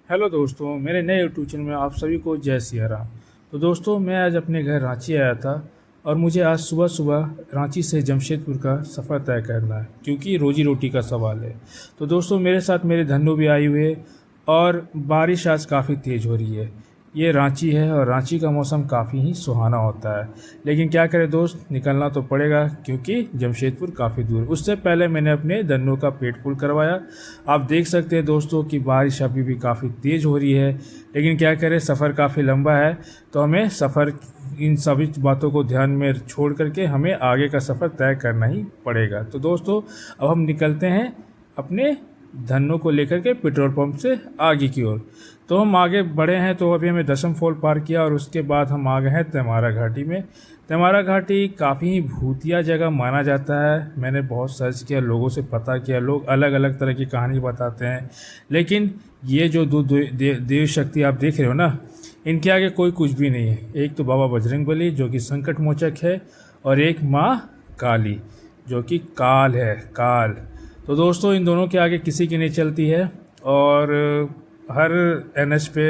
Hello दोस्तों, मेरे नए यूट्यूब चैनल में आप सभी को जय सिया राम। तो दोस्तों, मैं आज अपने घर रांची आया था और मुझे आज सुबह सुबह रांची से जमशेदपुर का सफ़र तय करना है क्योंकि रोजी रोटी का सवाल है। तो दोस्तों, मेरे साथ मेरे धन्नो भी आए हुए और बारिश आज काफ़ी तेज़ हो रही है। ये रांची है और रांची का मौसम काफ़ी ही सुहाना होता है, लेकिन क्या करें दोस्त, निकलना तो पड़ेगा क्योंकि जमशेदपुर काफ़ी दूर। उससे पहले मैंने अपने धन्नों का पेट फुल करवाया। आप देख सकते हैं दोस्तों कि बारिश अभी भी काफ़ी तेज़ हो रही है, लेकिन क्या करें, सफ़र काफ़ी लंबा है तो हमें सफ़र इन सभी बातों को ध्यान में छोड़ करके हमें आगे का सफ़र तय करना ही पड़ेगा। तो दोस्तों, अब हम निकलते हैं अपने धन्नों को लेकर के पेट्रोल पंप से आगे की ओर। तो हम आगे बढ़े हैं, तो अभी हमें दशम फॉल पार किया और उसके बाद हम आ गए हैं तेमारा घाटी में। तेमारा घाटी काफ़ी भूतिया जगह माना जाता है। मैंने बहुत सर्च किया, लोगों से पता किया, लोग अलग अलग तरह की कहानी बताते हैं, लेकिन ये जो दो देव शक्ति आप देख रहे हो ना, इनके आगे कोई कुछ भी नहीं है। एक तो बाबा बजरंगबली जो कि संकट मोचक है, और एक माँ काली जो कि काल है, काल। तो दोस्तों, इन दोनों के आगे किसी की नहीं चलती है। और हर एनएच पे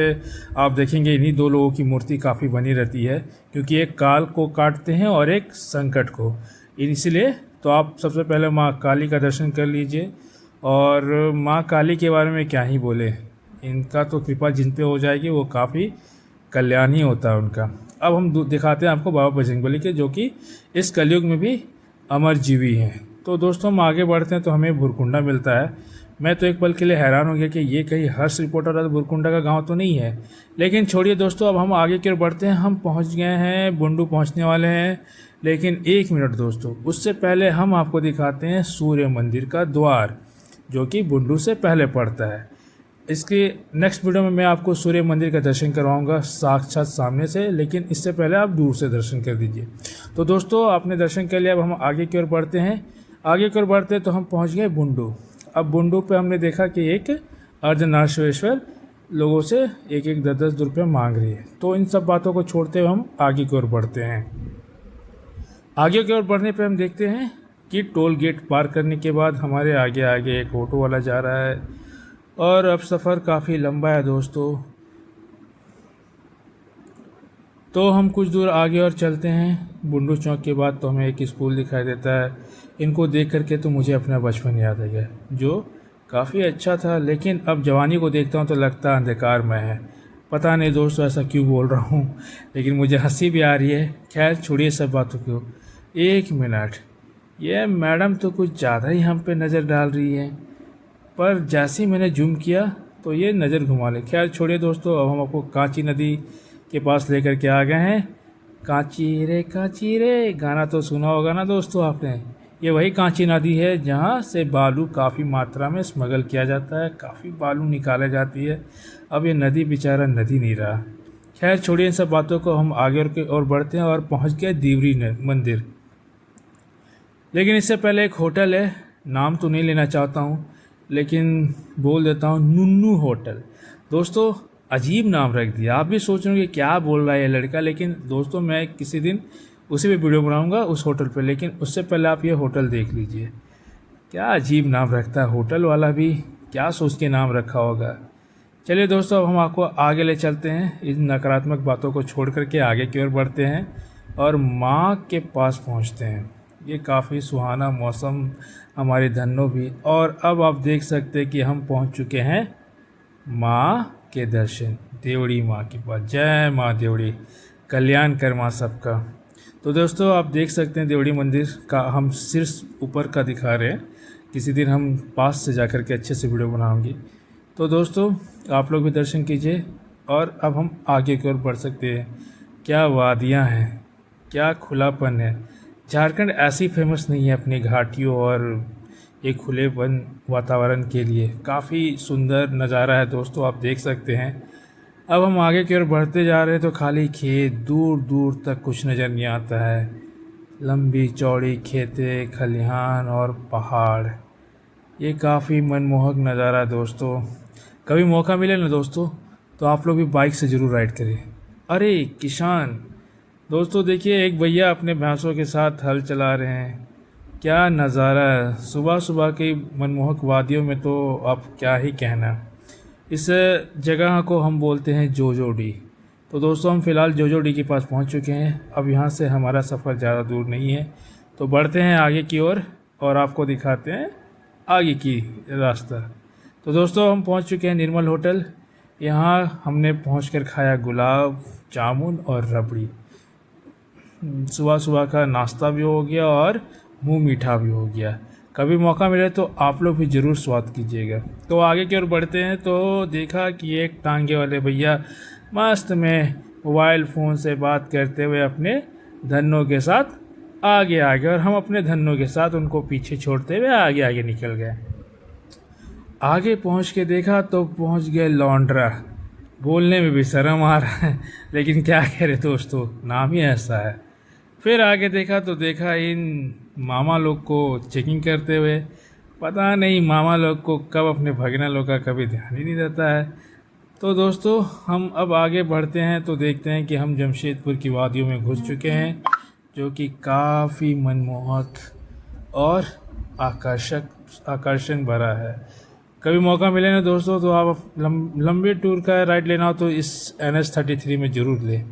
आप देखेंगे इन्हीं दो लोगों की मूर्ति काफ़ी बनी रहती है, क्योंकि एक काल को काटते हैं और एक संकट को। इसलिए तो आप सबसे पहले माँ काली का दर्शन कर लीजिए। और माँ काली के बारे में क्या ही बोले, इनका तो कृपा जिन पे हो जाएगी वो काफ़ी कल्याण ही होता है उनका। अब हम दिखाते हैं आपको बाबा बजरंगबली के, जो कि इस कलयुग में भी अमर जीवी हैं। तो दोस्तों, हम आगे बढ़ते हैं तो हमें भुरकुंडा मिलता है। मैं तो एक पल के लिए हैरान हो गया कि ये कहीं हर्ष रिपोर्टर और भुरकुंडा का गांव तो नहीं है, लेकिन छोड़िए दोस्तों, अब हम आगे की ओर बढ़ते हैं। हम पहुंच गए हैं, बुंडू पहुंचने वाले हैं। लेकिन एक मिनट दोस्तों, उससे पहले हम आपको दिखाते हैं सूर्य मंदिर का द्वार, जो कि बुंडू से पहले पड़ता है। इसके नेक्स्ट वीडियो में मैं आपको सूर्य मंदिर का दर्शन करवाऊंगा साक्षात सामने से, लेकिन इससे पहले आप दूर से दर्शन कर दीजिए। तो दोस्तों, आपने दर्शन कर लिया, अब हम आगे की ओर बढ़ते हैं। आगे की ओर बढ़ते तो हम पहुंच गए बुंडू। अब बुंडू पे हमने देखा कि एक अर्धनारीश्वर लोगों से एक एक 10-10 रुपये मांग रही है। तो इन सब बातों को छोड़ते हुए हम आगे की ओर बढ़ते हैं। आगे की ओर बढ़ने पे हम देखते हैं कि टोल गेट पार करने के बाद हमारे आगे आगे एक ऑटो वाला जा रहा है, और अब सफ़र काफ़ी लंबा है दोस्तों। तो हम कुछ दूर आगे और चलते हैं। बुंडू चौक के बाद तो हमें एक स्कूल दिखाई देता है। इनको देख करके तो मुझे अपना बचपन याद आ गया, जो काफ़ी अच्छा था, लेकिन अब जवानी को देखता हूँ तो लगता अंधकार में है। पता नहीं दोस्तों ऐसा क्यों बोल रहा हूँ, लेकिन मुझे हंसी भी आ रही है। खैर छोड़िए सब बातों को। एक मिनट, ये मैडम तो कुछ ज़्यादा ही हम पे नज़र डाल रही है, पर जैसे ही मैंने जूम किया तो ये नज़र घुमा ले। खैर छोड़िए दोस्तों, अब हम आपको कांची नदी के पास लेकर के आ गए हैं। कांची रे गाना तो सुना होगा ना दोस्तों आपने। ये वही कांची नदी है जहाँ से बालू काफ़ी मात्रा में स्मगल किया जाता है, काफ़ी बालू निकाले जाती है। अब ये नदी बेचारा नदी नहीं रहा। खैर छोड़िए इन सब बातों को, हम आगे और बढ़ते हैं और पहुँच गए देवरी मंदिर। लेकिन इससे पहले एक होटल है, नाम तो नहीं लेना चाहता हूँ, लेकिन बोल देता हूँ, नुन्नू होटल। दोस्तों, अजीब नाम रख दिया। आप भी सोच रहे हो कि क्या बोल रहा है ये लड़का, लेकिन दोस्तों मैं किसी दिन उसी पे वीडियो बनाऊंगा उस होटल पे, लेकिन उससे पहले आप ये होटल देख लीजिए। क्या अजीब नाम रखता है होटल वाला भी, क्या सोच के नाम रखा होगा। चलिए दोस्तों, अब हम आपको आगे ले चलते हैं। इन नकारात्मक बातों को छोड़ करके आगे की ओर बढ़ते हैं और माँ के पास पहुँचते हैं। ये काफ़ी सुहाना मौसम, हमारे धन्नों भी। और अब आप देख सकते हैं कि हम पहुंच चुके हैं माँ के दर्शन, देवड़ी माँ के पास। जय माँ देवड़ी, कल्याण कर माँ सबका। तो दोस्तों, आप देख सकते हैं देवड़ी मंदिर का हम सिर्फ ऊपर का दिखा रहे हैं, किसी दिन हम पास से जाकर के अच्छे से वीडियो बनाऊंगी। तो दोस्तों, आप लोग भी दर्शन कीजिए और अब हम आगे की ओर बढ़ सकते हैं। क्या वादियाँ हैं, क्या खुलापन है। झारखंड ऐसी फेमस नहीं है अपनी घाटियों और एक खुलेपन वातावरण के लिए। काफ़ी सुंदर नज़ारा है दोस्तों, आप देख सकते हैं। अब हम आगे की ओर बढ़ते जा रहे हैं तो खाली खेत, दूर दूर तक कुछ नज़र नहीं आता है। लंबी चौड़ी खेतें, खलिहान और पहाड़, ये काफ़ी मनमोहक नज़ारा है दोस्तों। कभी मौका मिले ना दोस्तों तो आप लोग भी बाइक से ज़रूर राइड करें। अरे किसान दोस्तों, देखिए एक भैया अपने भैंसों के साथ हल चला रहे हैं। क्या नज़ारा है सुबह सुबह की मनमोहक वादियों में, तो अब क्या ही कहना। इस जगह को हम बोलते हैं जोजो डी। तो दोस्तों हम फ़िलहाल जोजो डी के पास पहुंच चुके हैं। अब यहाँ से हमारा सफ़र ज़्यादा दूर नहीं है, तो बढ़ते हैं आगे की ओर और आपको दिखाते हैं आगे की रास्ता। तो दोस्तों हम पहुंच चुके हैं निर्मल होटल। यहाँ हमने पहुंचकर खाया गुलाब जामुन और रबड़ी। सुबह सुबह का नाश्ता भी हो गया और मुंह मीठा भी हो गया। कभी मौका मिले तो आप लोग भी ज़रूर स्वाद कीजिएगा। तो आगे की ओर बढ़ते हैं तो देखा कि एक टांगे वाले भैया मस्त में मोबाइल फ़ोन से बात करते हुए अपने धनों के साथ आगे आ गए और हम अपने धनों के साथ उनको पीछे छोड़ते हुए आगे आगे निकल गए। आगे पहुंच के देखा तो पहुंच गए लौंड्रा। बोलने में भी शर्म आ रहा है, लेकिन क्या करें दोस्तों, नाम ही ऐसा है। फिर आगे देखा तो देखा इन मामा लोग को चेकिंग करते हुए। पता नहीं मामा लोग को कब अपने भगना लोग का कभी ध्यान ही नहीं रहता है। तो दोस्तों हम अब आगे बढ़ते हैं तो देखते हैं कि हम जमशेदपुर की वादियों में घुस चुके हैं, जो कि काफ़ी मनमोहक और आकर्षण भरा है। कभी मौका मिले ना दोस्तों तो आप लंबे टूर का राइड लेना हो तो इस NH33 में ज़रूर लें,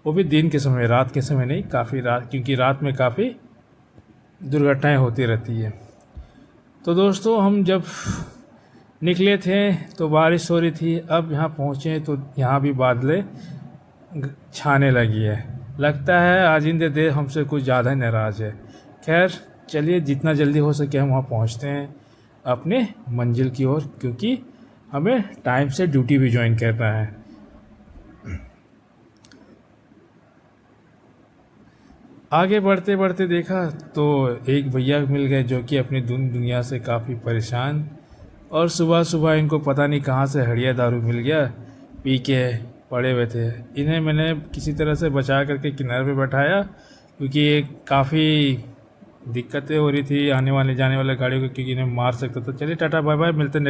वो भी दिन के समय, रात के समय नहीं, काफ़ी रात, क्योंकि रात में काफ़ी दुर्घटनाएं होती रहती है। तो दोस्तों हम जब निकले थे तो बारिश हो रही थी। अब यहाँ पहुँचे तो यहाँ भी बादलें छाने लगी है। लगता है आजिंदे देव हमसे कुछ ज़्यादा ही नाराज़ है। खैर चलिए, जितना जल्दी हो सके हम वहाँ पहुँचते हैं अपने मंजिल की ओर, क्योंकि हमें टाइम से ड्यूटी भी ज्वाइन करना है। आगे बढ़ते बढ़ते देखा तो एक भैया मिल गए जो कि अपनी दुनिया से काफ़ी परेशान, और सुबह सुबह इनको पता नहीं कहाँ से हड़िया दारू मिल गया, पी के पड़े हुए थे। इन्हें मैंने किसी तरह से बचा करके किनारे पे बैठाया, क्योंकि ये काफ़ी दिक्कतें हो रही थी आने वाले जाने वाले गाड़ियों को, क्योंकि इन्हें मार सकता था। चलिए टाटा बाय बाय, मिलते हैं नेक्स्ट।